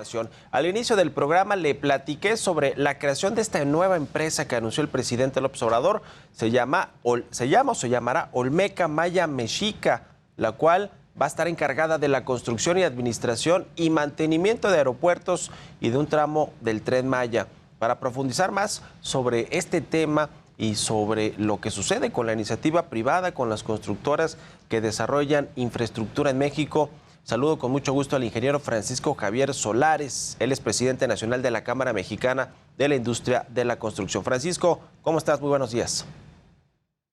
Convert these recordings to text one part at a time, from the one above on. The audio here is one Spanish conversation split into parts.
información. Al inicio del programa le platiqué sobre la creación de esta nueva empresa que anunció el presidente López Obrador. Se llamará Olmeca Maya Mexica, la cual va a estar encargada de la construcción y administración y mantenimiento de aeropuertos y de un tramo del Tren Maya. Para profundizar más sobre este tema y sobre lo que sucede con la iniciativa privada, con las constructoras que desarrollan infraestructura en México, saludo con mucho gusto al ingeniero Francisco Javier Solares. Él es presidente nacional de la Cámara Mexicana de la Industria de la Construcción. Francisco, ¿cómo estás? Muy buenos días.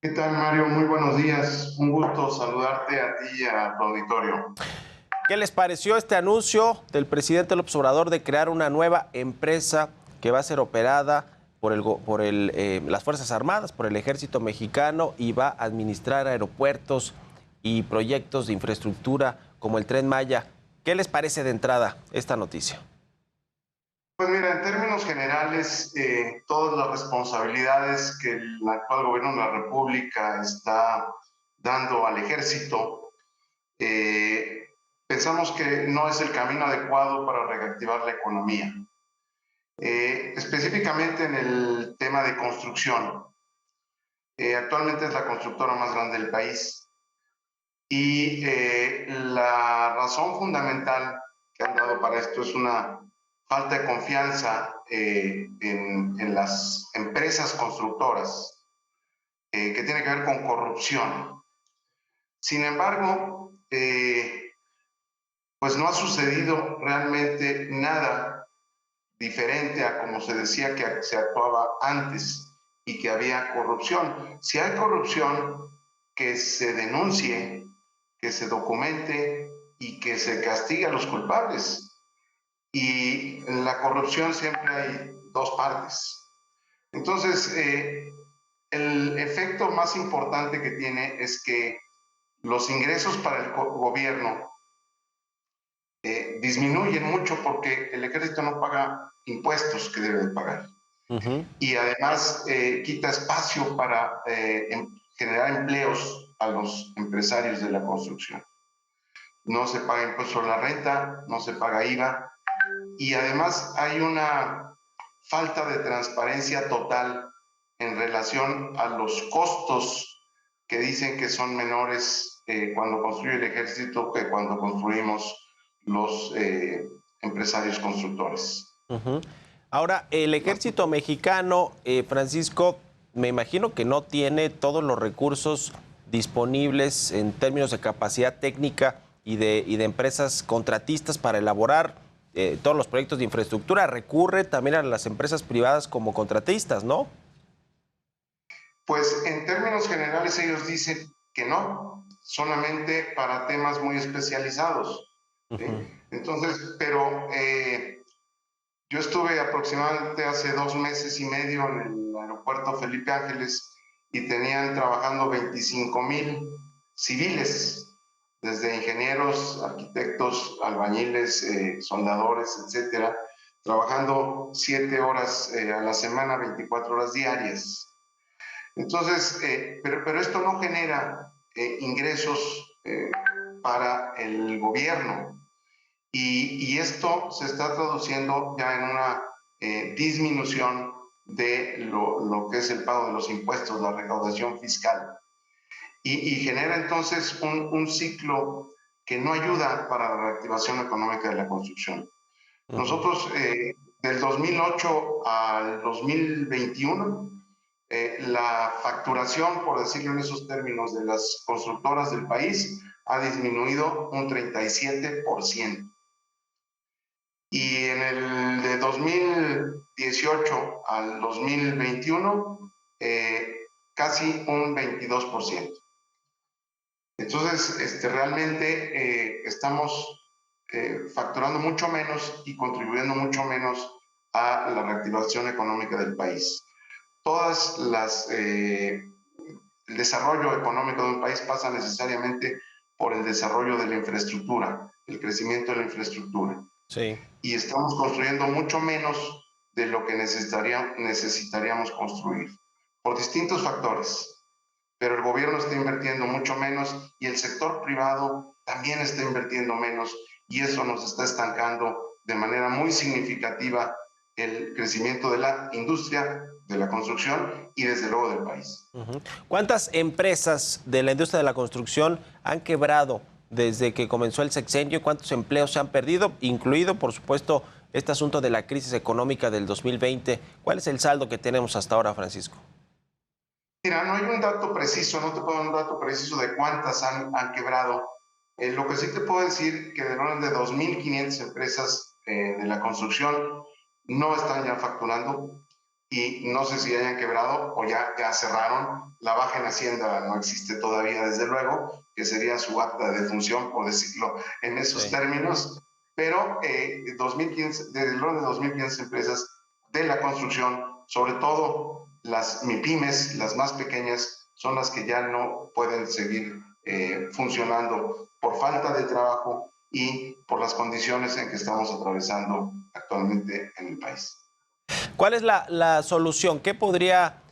¿Qué tal, Mario? Muy buenos días. Un gusto saludarte a ti y a tu auditorio. ¿Qué les pareció este anuncio del presidente López Obrador de crear una nueva empresa que va a ser operada por las Fuerzas Armadas, por el Ejército Mexicano, y va a administrar aeropuertos y proyectos de infraestructura como el Tren Maya? ¿Qué les parece de entrada esta noticia? Pues mira, en términos generales, todas las responsabilidades que el actual gobierno de la República está dando al ejército, pensamos que no es el camino adecuado para reactivar la economía. Específicamente en el tema de construcción. Actualmente es la constructora más grande del país y la razón fundamental que han dado para esto es una falta de confianza en las empresas constructoras que tiene que ver con corrupción. Sin embargo, pues no ha sucedido realmente nada diferente a como se decía que se actuaba antes y que había corrupción. Si hay corrupción, que se denuncie, que se documente y que se castigue a los culpables. Y en la corrupción siempre hay dos partes. Entonces, el efecto más importante que tiene es que los ingresos para el gobierno disminuyen mucho porque el ejército no paga impuestos que debe de pagar. Y además quita espacio para generar empleos a los empresarios de la construcción. No se paga impuesto a la renta, no se paga IVA, y además hay una falta de transparencia total en relación a los costos que dicen que son menores cuando construye el ejército que cuando construimos los empresarios constructores. Ahora, el ejército mexicano, Francisco, me imagino que no tiene todos los recursos disponibles en términos de capacidad técnica y de empresas contratistas para elaborar todos los proyectos de infraestructura. Recurre también a las empresas privadas como contratistas, ¿no? Pues en términos generales ellos dicen que no, solamente para temas muy especializados. ¿Sí? Entonces, pero yo estuve aproximadamente hace 2 meses y medio en el aeropuerto Felipe Ángeles y tenían trabajando 25,000 civiles, desde ingenieros, arquitectos, albañiles, soldadores, etcétera, trabajando 7 horas a la semana, 24 horas diarias. Entonces, pero esto no genera ingresos para el gobierno. Y esto se está traduciendo ya en una disminución de lo que es el pago de los impuestos, la recaudación fiscal. Y genera entonces un ciclo que no ayuda para la reactivación económica de la construcción. Nosotros, del 2008 al 2021, la facturación, por decirlo en esos términos, de las constructoras del país ha disminuido un 37%. Y en el de 2018 al 2021, casi un 22%. Entonces, realmente estamos facturando mucho menos y contribuyendo mucho menos a la reactivación económica del país. El desarrollo económico de un país pasa necesariamente por el desarrollo de la infraestructura, el crecimiento de la infraestructura. Sí. Y estamos construyendo mucho menos de lo que necesitaríamos construir, por distintos factores. Pero el gobierno está invirtiendo mucho menos y el sector privado también está invirtiendo menos, y eso nos está estancando de manera muy significativa el crecimiento de la industria, de la construcción y desde luego del país. ¿Cuántas empresas de la industria de la construcción han quebrado desde que comenzó el sexenio? ¿Cuántos empleos se han perdido? Incluido, por supuesto, este asunto de la crisis económica del 2020. ¿Cuál es el saldo que tenemos hasta ahora, Francisco? Mira, no hay un dato preciso, no te puedo dar un dato preciso de cuántas han quebrado. Lo que sí te puedo decir que del orden de 2.500 empresas de la construcción no están ya facturando y no sé si hayan quebrado o ya cerraron. La baja en Hacienda no existe todavía, desde luego, que sería su acta de defunción, por decirlo en esos términos, pero 2015, del orden de 2.500 empresas de la construcción, sobre todo las MIPYMES, las más pequeñas, son las que ya no pueden seguir funcionando por falta de trabajo y por las condiciones en que estamos atravesando actualmente en el país. ¿Cuál es la solución? ¿Qué podría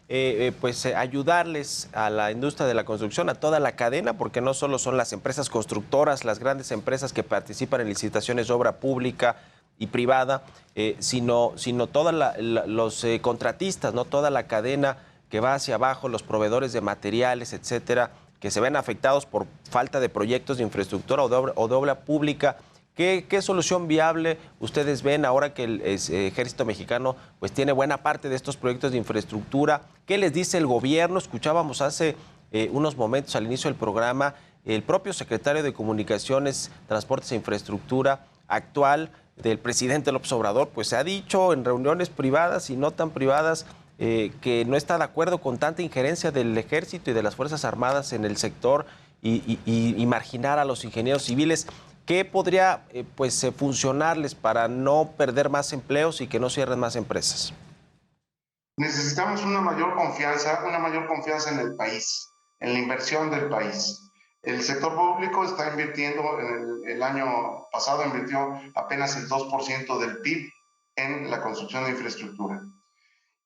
ayudarles a la industria de la construcción, a toda la cadena? Porque no solo son las empresas constructoras, las grandes empresas que participan en licitaciones de obra pública y privada, sino todos los contratistas, ¿no? Toda la cadena que va hacia abajo, los proveedores de materiales, etcétera, que se ven afectados por falta de proyectos de infraestructura o de obra pública. ¿Qué solución viable ustedes ven ahora que el ejército mexicano pues tiene buena parte de estos proyectos de infraestructura? ¿Qué les dice el gobierno? Escuchábamos hace unos momentos al inicio del programa el propio secretario de Comunicaciones, Transportes e Infraestructura actual del presidente López Obrador, pues se ha dicho en reuniones privadas y no tan privadas que no está de acuerdo con tanta injerencia del ejército y de las Fuerzas Armadas en el sector y marginar a los ingenieros civiles. ¿Qué podría funcionarles para no perder más empleos y que no cierren más empresas? Necesitamos una mayor confianza en el país, en la inversión del país. El sector público está invirtiendo, el año pasado invirtió apenas el 2% del PIB en la construcción de infraestructura.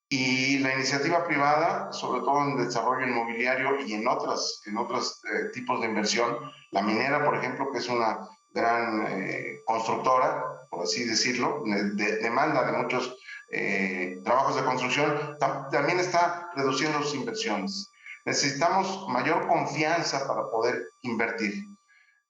Y la iniciativa privada, sobre todo en desarrollo inmobiliario y en otros tipos de inversión, la minera, por ejemplo, que es una gran constructora, por así decirlo, demanda de muchos trabajos de construcción, también está reduciendo sus inversiones. Necesitamos mayor confianza para poder invertir,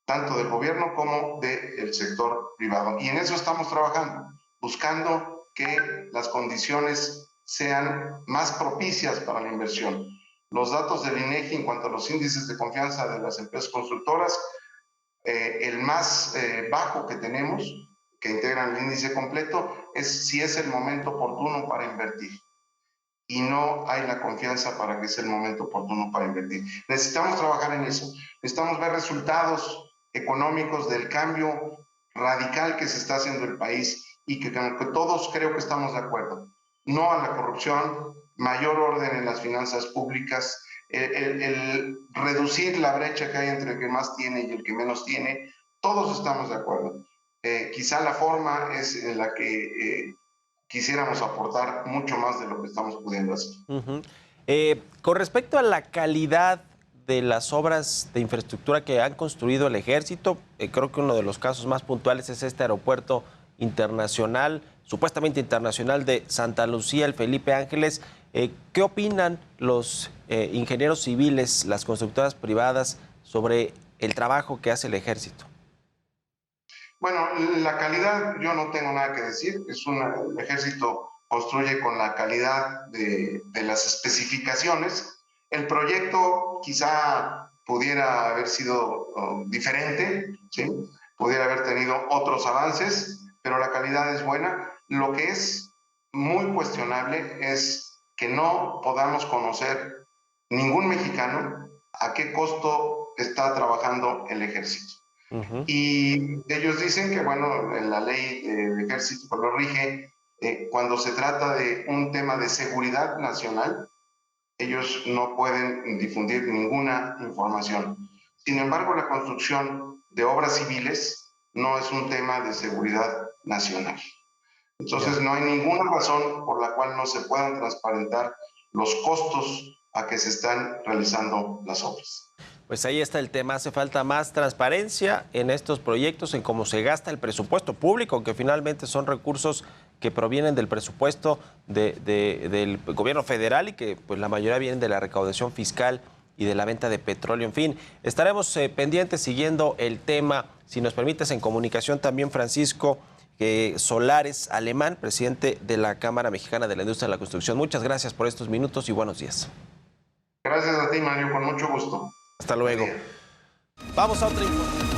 tanto del gobierno como del sector privado. Y en eso estamos trabajando, buscando que las condiciones sean más propicias para la inversión. Los datos del INEGI en cuanto a los índices de confianza de las empresas constructoras, el más bajo que tenemos, que integran el índice completo, es si es el momento oportuno para invertir. Y no hay la confianza para que sea el momento oportuno para invertir. Necesitamos trabajar en eso. Necesitamos ver resultados económicos del cambio radical que se está haciendo en el país y que todos creo que estamos de acuerdo. No a la corrupción, mayor orden en las finanzas públicas, el reducir la brecha que hay entre el que más tiene y el que menos tiene, todos estamos de acuerdo. Quizá la forma es en la que quisiéramos aportar mucho más de lo que estamos pudiendo hacer. Con respecto a la calidad de las obras de infraestructura que han construido el ejército, creo que uno de los casos más puntuales es este aeropuerto internacional, supuestamente internacional de Santa Lucía, el Felipe Ángeles. ¿Qué opinan los ingenieros civiles, las constructoras privadas, sobre el trabajo que hace el ejército? Bueno, la calidad yo no tengo nada que decir. El ejército construye con la calidad de las especificaciones. El proyecto quizá pudiera haber sido diferente, ¿sí? Pudiera haber tenido otros avances, pero la calidad es buena. Lo que es muy cuestionable es que no podamos conocer ningún mexicano a qué costo está trabajando el ejército. Y ellos dicen que, bueno, en la ley del ejército lo rige, cuando se trata de un tema de seguridad nacional, ellos no pueden difundir ninguna información. Sin embargo, la construcción de obras civiles no es un tema de seguridad nacional. Entonces, no hay ninguna razón por la cual no se puedan transparentar los costos a que se están realizando las obras. Pues ahí está el tema, hace falta más transparencia en estos proyectos, en cómo se gasta el presupuesto público, que finalmente son recursos que provienen del presupuesto del gobierno federal y que pues la mayoría vienen de la recaudación fiscal y de la venta de petróleo. En fin, estaremos pendientes siguiendo el tema. Si nos permites, en comunicación también Francisco Solares Alemán, presidente de la Cámara Mexicana de la Industria de la Construcción. Muchas gracias por estos minutos y buenos días. Gracias a ti, Mario, con mucho gusto. Hasta luego. Vamos a otra información.